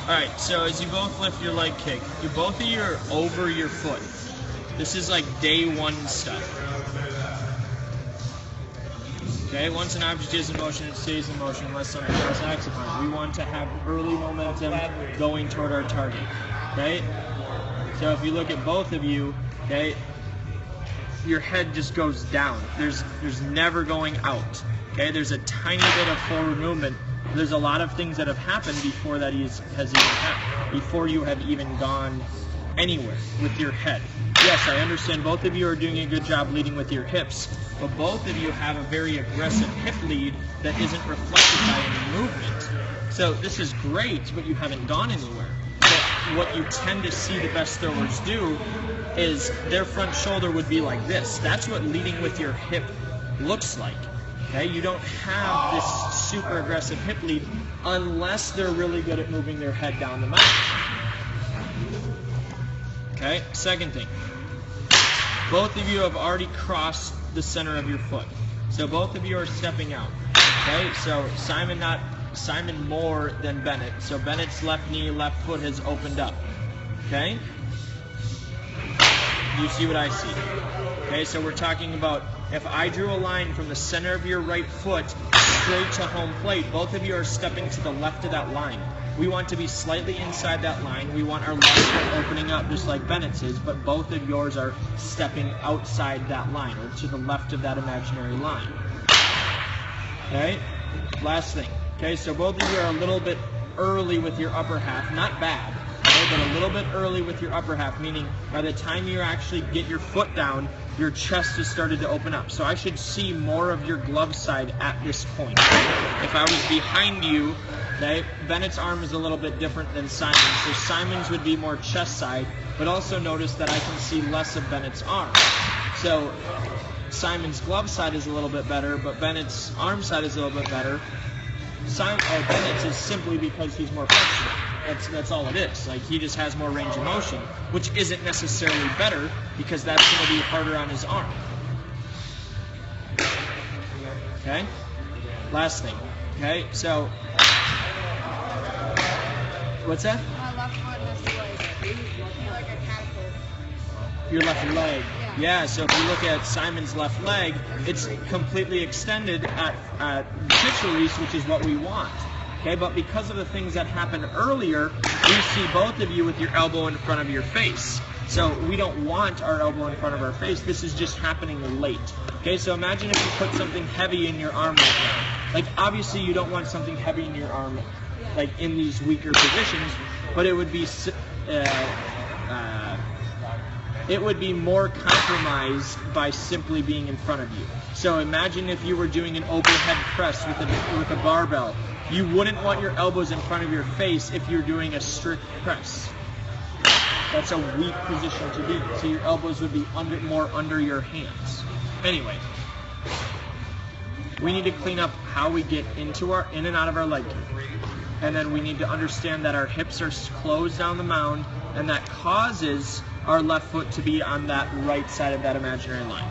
Alright, so as you both lift your leg kick, both of you are over your foot. This is like day one stuff. Okay, once an object is in motion, it stays in motion unless something else acts upon it. We want to have early momentum going toward our target. Okay? So if you look at both of you, okay, your head just goes down. There's never going out. Okay, there's a tiny bit of forward movement. There's a lot of things that have happened before that has even happened, before you have even gone anywhere with your head. Yes, I understand both of you are doing a good job leading with your hips, but both of you have a very aggressive hip lead that isn't reflected by any movement. So this is great, but you haven't gone anywhere. But what you tend to see the best throwers do is their front shoulder would be like this. That's what leading with your hip looks like. Okay, you don't have this super aggressive hip lead unless they're really good at moving their head down the mountain. Okay, second thing. Both of you have already crossed the center of your foot. So both of you are stepping out. Okay, so Simon more than Bennett. So Bennett's left knee, left foot has opened up. Okay? You see what I see? Okay, so we're talking about if I drew a line from the center of your right foot straight to home plate, both of you are stepping to the left of that line. We want to be slightly inside that line. We want our left foot opening up just like Bennett's is, but both of yours are stepping outside that line or to the left of that imaginary line. Okay? Last thing. Okay, so both of you are a little bit early with your upper half. Not bad, okay, but a little bit early with your upper half, meaning by the time you actually get your foot down, your chest has started to open up. So I should see more of your glove side at this point. If I was behind you, okay, Bennett's arm is a little bit different than Simon's. So Simon's would be more chest side, but also notice that I can see less of Bennett's arm. So Simon's glove side is a little bit better, but Bennett's arm side is a little bit better. Bennett's is simply because he's more flexible. That's all it is. Like, he just has more range of motion, which isn't necessarily better because that's going to be harder on his arm. Okay? Last thing. Okay? So, what's that? My left foot has the leg. Like a catapult. Your left leg. Yeah, so if you look at Simon's left leg, it's completely extended at pitch release, which is what we want. Okay, but because of the things that happened earlier, we see both of you with your elbow in front of your face. So we don't want our elbow in front of our face. This is just happening late. Okay, so imagine if you put something heavy in your arm right now. Like, obviously you don't want something heavy in your arm, like in these weaker positions, but it would be more compromised by simply being in front of you. So imagine if you were doing an overhead press with a barbell. You wouldn't want your elbows in front of your face if you're doing a strict press. That's a weak position to be. So your elbows would be more under your hands. Anyway, we need to clean up how we get in and out of our leg kick. And then we need to understand that our hips are closed down the mound, and that causes our left foot to be on that right side of that imaginary line.